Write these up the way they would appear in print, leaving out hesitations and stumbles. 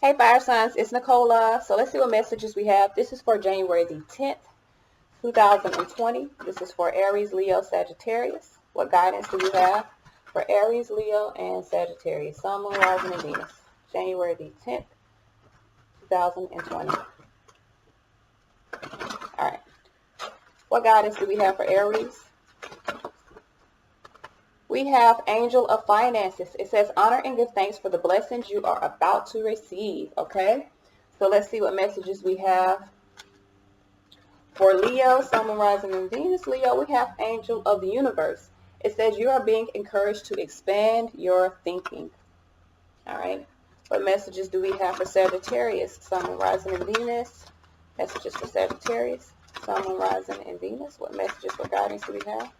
Hey fire signs, it's Nicola. So let's see what messages we have. This is for January the 10th, 2020. This is for Aries, Leo, Sagittarius. What guidance do we have for Aries, Leo, and Sagittarius? Sun, Moon, Rising, and Venus. January the 10th, 2020. All right. What guidance do we have for Aries? We have Angel of Finances. It says honor and give thanks for the blessings you are about to receive. Okay. So let's see what messages we have. For Leo, Sun, Moon, Rising, and Venus, Leo, we have Angel of the Universe. It says you are being encouraged to expand your thinking. All right. What messages do we have for Sagittarius, Sun, Moon, Rising, and Venus? Messages for Sagittarius, Sun, Moon, Rising, and Venus. What messages for guidance do we have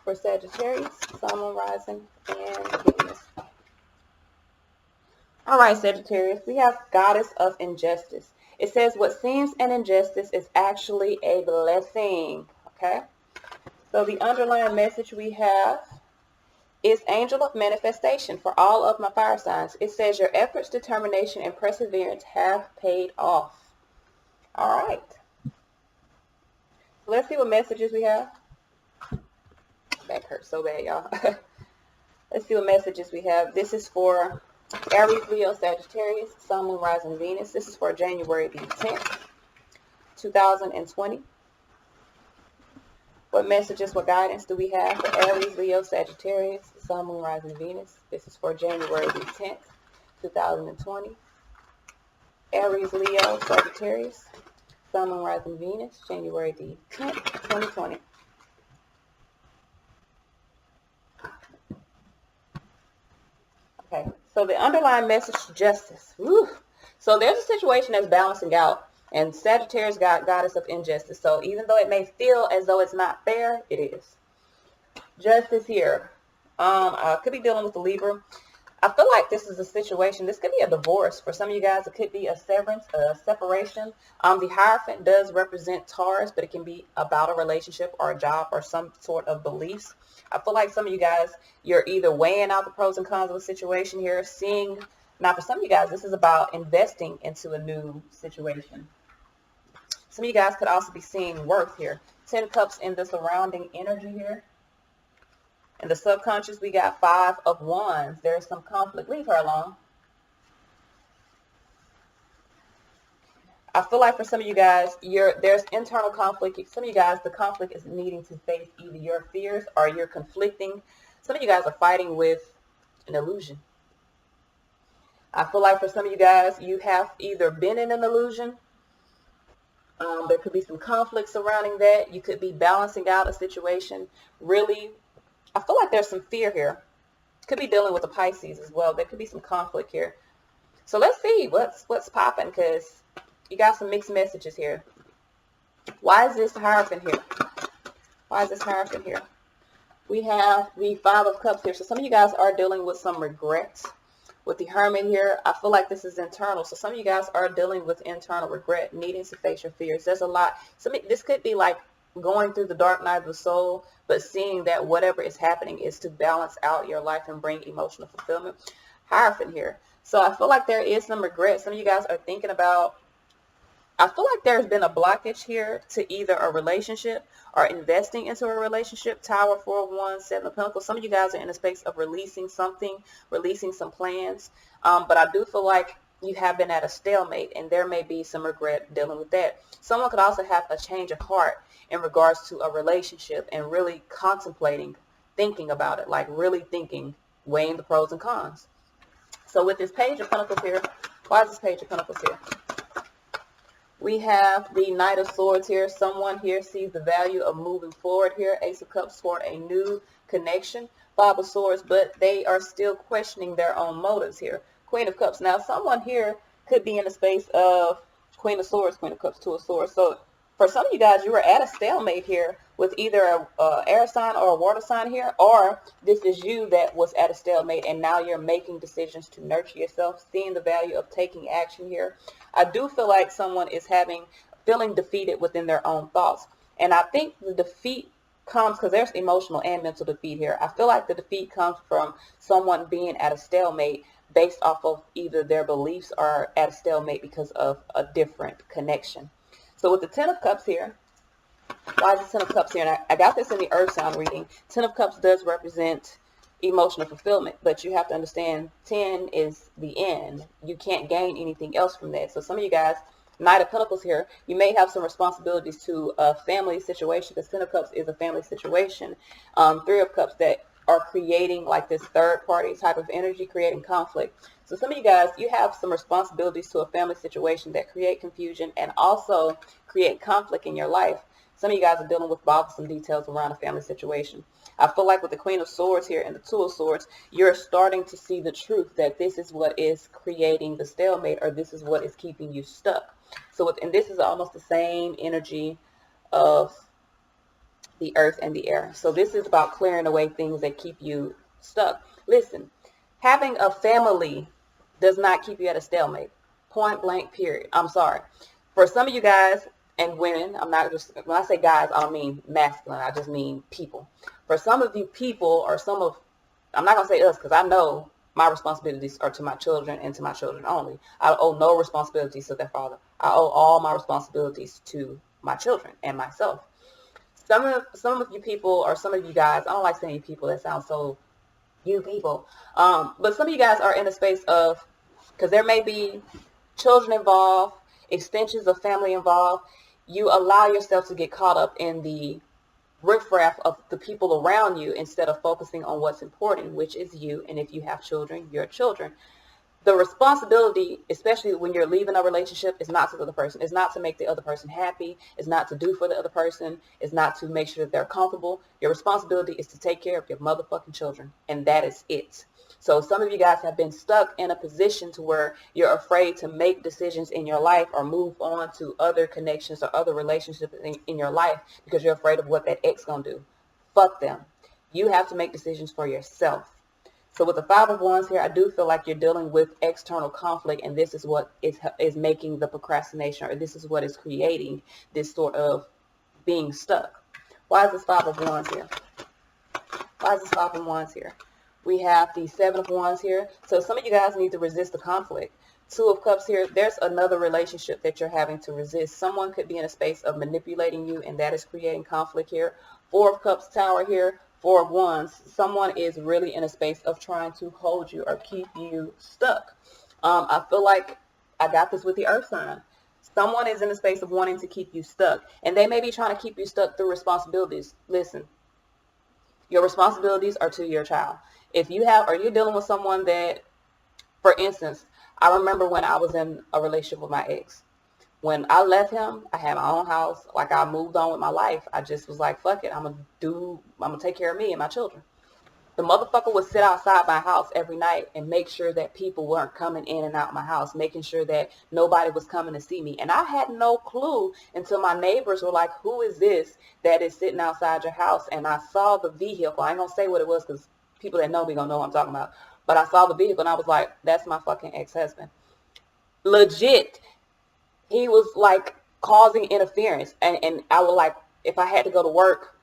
for Sagittarius, Sun, Moon, Rising, and Venus? All right, Sagittarius, we have Goddess of Injustice. It says what seems an injustice is actually a blessing. Okay. So the underlying message we have is Angel of Manifestation for all of my fire signs. It says your efforts, determination, and perseverance have paid off. All right. Let's see what messages we have. Back hurts so bad, y'all. Let's see what messages we have. This is for Aries, Leo, Sagittarius, Sun, Moon, Rising, Venus. This is for January the 10th, 2020. What messages, what guidance do we have for Aries, Leo, Sagittarius, Sun, Moon, Rising, Venus? This is for January the 10th, 2020. Aries, Leo, Sagittarius, Sun, Moon, Rising, Venus, January the 10th, 2020. Okay, so the underlying message, justice. Woo. So there's a situation that's balancing out, and Sagittarius got Goddess of Injustice. So even though it may feel as though it's not fair, it is. Justice here. I could be dealing with the Libra. I feel like this is a situation. This could be a divorce. For some of you guys, it could be a severance, a separation. The Hierophant does represent Taurus, but it can be about a relationship or a job or some sort of beliefs. I feel like some of you guys, you're either weighing out the pros and cons of a situation here, seeing. Now, for some of you guys, this is about investing into a new situation. Some of you guys could also be seeing worth here. 10 Cups in the surrounding energy here. In the subconscious, we got 5 of Wands. There's some conflict. Leave her alone. I feel like for some of you guys, there's internal conflict. Some of you guys, the conflict is needing to face either your fears or you're conflicting. Some of you guys are fighting with an illusion. I feel like for some of you guys, you have either been in an illusion. There could be some conflict surrounding that. You could be balancing out a situation. Really, I feel like there's some fear here. Could be dealing with the Pisces as well. There could be some conflict here. So let's see what's popping, because you got some mixed messages here. Why is this Hierophant here? Why is this Hierophant here? We have the 5 of Cups here. So some of you guys are dealing with some regrets. With the Hermit here, I feel like this is internal. So some of you guys are dealing with internal regret, needing to face your fears. There's a lot. This could be like going through the dark night of the soul, but seeing that whatever is happening is to balance out your life and bring emotional fulfillment. Hierophant here. So I feel like there is some regret. Some of you guys are thinking about, I feel like there's been a blockage here to either a relationship or investing into a relationship. Tower, 4 of Wands, 7 of Pentacles. Some of you guys are in a space of releasing something, releasing some plans. But I do feel like you have been at a stalemate, and there may be some regret dealing with that. Someone could also have a change of heart in regards to a relationship and really contemplating, thinking about it, like really thinking, weighing the pros and cons. So with this Page of Pentacles here, why is this Page of Pentacles here? We have the Knight of Swords here. Someone here sees the value of moving forward here. Ace of Cups toward a new connection. 5 of Swords, but they are still questioning their own motives here. Queen of Cups. Now, someone here could be in the space of Queen of Swords, Queen of Cups, 2 of Swords. So for some of you guys, you were at a stalemate here with either a air sign or a water sign here, or this is you that was at a stalemate and now you're making decisions to nurture yourself, seeing the value of taking action here. I do feel like someone is feeling defeated within their own thoughts. And I think the defeat comes because there's emotional and mental defeat here. I feel like the defeat comes from someone being at a stalemate, based off of either their beliefs are at a stalemate because of a different connection. So with the Ten of Cups here, why is the Ten of Cups here? And I got this in the Earth Sound reading. Ten of Cups does represent emotional fulfillment, but you have to understand 10 is the end. You can't gain anything else from that. So some of you guys, Knight of Pentacles here, you may have some responsibilities to a family situation, because Ten of Cups is a family situation. Three of Cups that are creating like this third party type of energy, creating conflict. So some of you guys, you have some responsibilities to a family situation that create confusion and also create conflict in your life. Some of you guys are dealing with bothersome details around a family situation. I feel like with the Queen of Swords here and the Two of Swords, you're starting to see the truth that this is what is creating the stalemate, or this is what is keeping you stuck. So, and this is almost the same energy of the earth and the air. So this is about clearing away things that keep you stuck. Listen, having a family does not keep you at a stalemate. Point blank, period. I'm sorry. For some of you guys and women, I'm not just, when I say guys, I don't mean masculine. I just mean people. For some of you people, or some of, I'm not going to say us, because I know my responsibilities are to my children and to my children only. I owe no responsibilities to their father. I owe all my responsibilities to my children and myself. Some of you people, or some of you guys, I don't like saying people, that sounds so you people. But some of you guys are in a space of, because there may be children involved, extensions of family involved, you allow yourself to get caught up in the riffraff of the people around you instead of focusing on what's important, which is you. And if you have children, your children. The responsibility, especially when you're leaving a relationship, is not to the other person. It's not to make the other person happy. It's not to do for the other person. It's not to make sure that they're comfortable. Your responsibility is to take care of your motherfucking children. And that is it. So some of you guys have been stuck in a position to where you're afraid to make decisions in your life or move on to other connections or other relationships in your life because you're afraid of what that ex gonna do. Fuck them. You have to make decisions for yourself. So with the Five of Wands here, I do feel like you're dealing with external conflict, and this is what is making the procrastination, or this is what is creating this sort of being stuck. Why is this Five of Wands here? Why is this Five of Wands here? We have the Seven of Wands here. So some of you guys need to resist the conflict. Two of Cups here, there's another relationship that you're having to resist. Someone could be in a space of manipulating you, and that is creating conflict here. Four of Cups, Tower here. Four of Wands, someone is really in a space of trying to hold you or keep you stuck. I feel like I got this with the Earth sign. Someone is in a space of wanting to keep you stuck, and they may be trying to keep you stuck through responsibilities. Listen, your responsibilities are to your child. If you have, or you're dealing with someone that, for instance, I remember when I was in a relationship with my ex. When I left him, I had my own house. Like, I moved on with my life. I just was like, fuck it. I'm going to take care of me and my children. The motherfucker would sit outside my house every night and make sure that people weren't coming in and out my house, making sure that nobody was coming to see me. And I had no clue until my neighbors were like, who is this that is sitting outside your house? And I saw the vehicle. I ain't going to say what it was because people that know me going to know what I'm talking about. But I saw the vehicle and I was like, that's my fucking ex-husband. Legit. He was like causing interference, and I would like, if I had to go to work,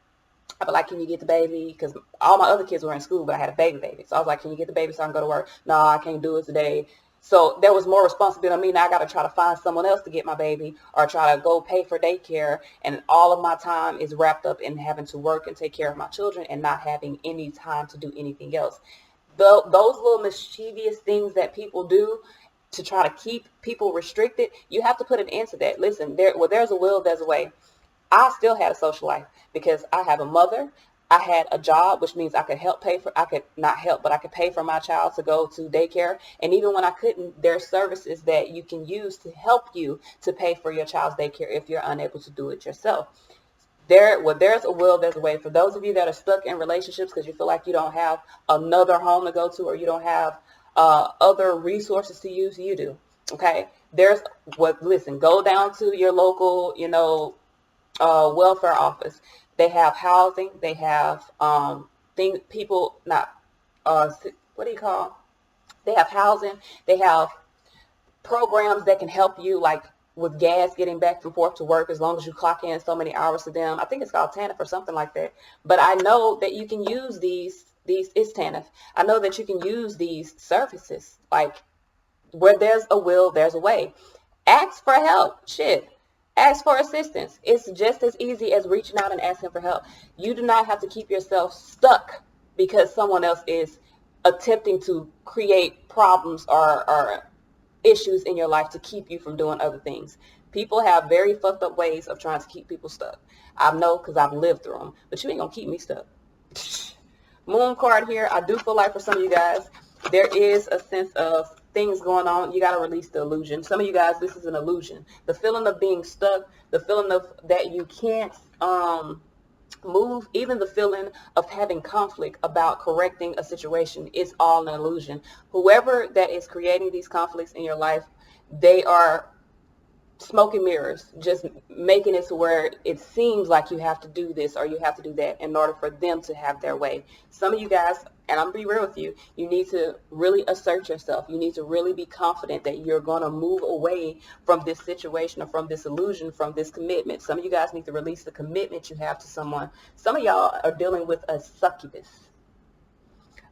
I'd be like, can you get the baby? Because all my other kids were in school, but I had a baby. So I was like, can you get the baby so I can go to work? No, I can't do it today. So there was more responsibility on me. Now I got to try to find someone else to get my baby or try to go pay for daycare. And all of my time is wrapped up in having to work and take care of my children and not having any time to do anything else. Those little mischievous things that people do to try to keep people restricted, you have to put an end to that. Listen, there's a will, there's a way. I still had a social life because I have a mother. I had a job, which means I could I could pay for my child to go to daycare. And even when I couldn't, there are services that you can use to help you to pay for your child's daycare if you're unable to do it yourself. There's a will, there's a way. For those of you that are stuck in relationships because you feel like you don't have another home to go to, or you don't have other resources to use, you do. Okay. Listen, go down to your local, welfare office. They have housing. They have, they have housing. They have programs that can help you, like with gas, getting back and forth to work, as long as you clock in so many hours to them. I think it's called TANF or something like that. But I know that you can use these it's Tanith. I know that you can use these services. Like, where there's a will, there's a way. Ask for help. Shit. Ask for assistance. It's just as easy as reaching out and asking for help. You do not have to keep yourself stuck because someone else is attempting to create problems or issues in your life to keep you from doing other things. People have very fucked up ways of trying to keep people stuck. I know because I've lived through them, but you ain't gonna keep me stuck. Moon card here. I do feel like for some of you guys, there is a sense of things going on. You got to release the illusion. Some of you guys, this is an illusion. The feeling of being stuck, the feeling of that you can't move, even the feeling of having conflict about correcting a situation is all an illusion. Whoever that is creating these conflicts in your life, they are smoke and mirrors, just making it to where it seems like you have to do this or you have to do that in order for them to have their way. Some of you guys, and I'm gonna be real with you, you need to really assert yourself. You need to really be confident that you're going to move away from this situation or from this illusion, from this commitment. Some of you guys need to release the commitment you have to someone. Some of y'all are dealing with a succubus.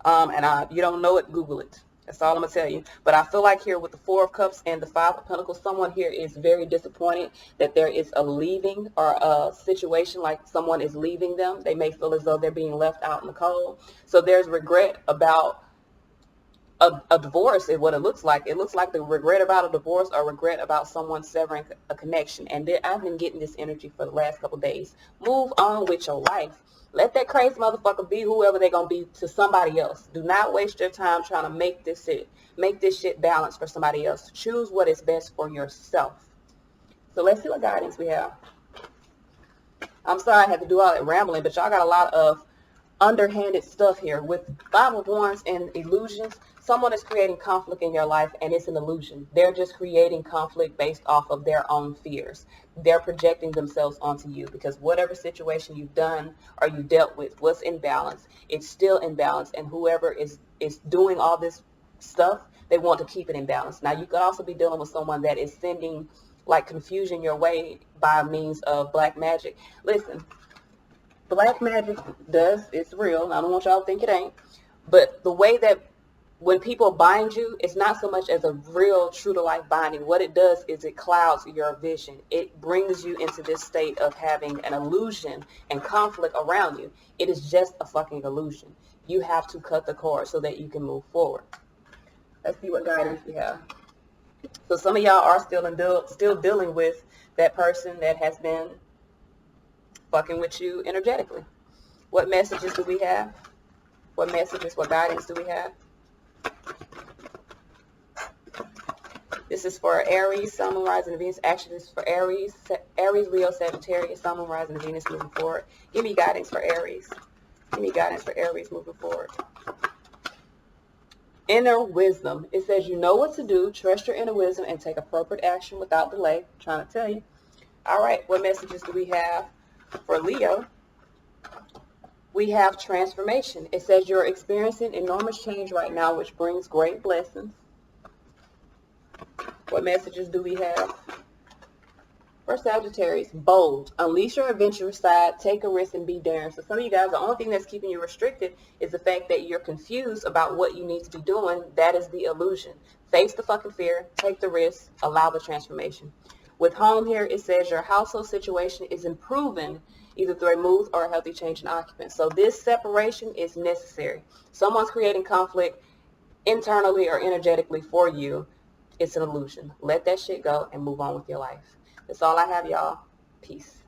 You don't know it, Google it. That's all I'm going to tell you. But I feel like here with the Four of Cups and the Five of Pentacles, someone here is very disappointed that there is a leaving or a situation like someone is leaving them. They may feel as though they're being left out in the cold. So there's regret about a divorce is what it looks like. It looks like the regret about a divorce or regret about someone severing a connection. And I've been getting this energy for the last couple of days. Move on with your life. Let that crazy motherfucker be whoever they're going to be to somebody else. Do not waste your time trying to make this shit balanced for somebody else. Choose what is best for yourself. So let's see what guidance we have. I'm sorry I had to do all that rambling, but y'all got a lot of underhanded stuff here. With Five of Wands and illusions, someone is creating conflict in your life and it's an illusion. They're just creating conflict based off of their own fears. They're projecting themselves onto you because whatever situation you've done or you dealt with was imbalanced. It's still imbalanced, and whoever is doing all this stuff, they want to keep it in balance. Now, you could also be dealing with someone that is sending like confusion your way by means of black magic. Listen, black magic it's real. I don't want y'all to think it ain't. But the way that when people bind you, it's not so much as a real true to life binding. What it does is it clouds your vision. It brings you into this state of having an illusion and conflict around you. It is just a fucking illusion. You have to cut the cord so that you can move forward. Let's see what guidance we have. So some of y'all are still dealing with that person that has been fucking with you energetically. What messages do we have? What guidance do we have? This is for Aries, Sun, Moon, Rising, and Venus. Actually, this is for Aries, Leo, Sagittarius, Sun, Moon, Rising, and Venus moving forward. Give me guidance for Aries. Give me guidance for Aries moving forward. Inner wisdom. It says you know what to do, trust your inner wisdom, and take appropriate action without delay. I'm trying to tell you. All right, what messages do we have for Leo? We have transformation. It says you're experiencing enormous change right now, which brings great blessings. What messages do we have for Sagittarius? Bold. Unleash your adventurous side. Take a risk and be daring. So some of you guys, the only thing that's keeping you restricted is the fact that you're confused about what you need to be doing. That is the illusion. Face the fucking fear. Take the risk. Allow the transformation. With home here, it says your household situation is improving either through a move or a healthy change in occupant. So this separation is necessary. Someone's creating conflict internally or energetically for you. It's an illusion. Let that shit go and move on with your life. That's all I have, y'all. Peace.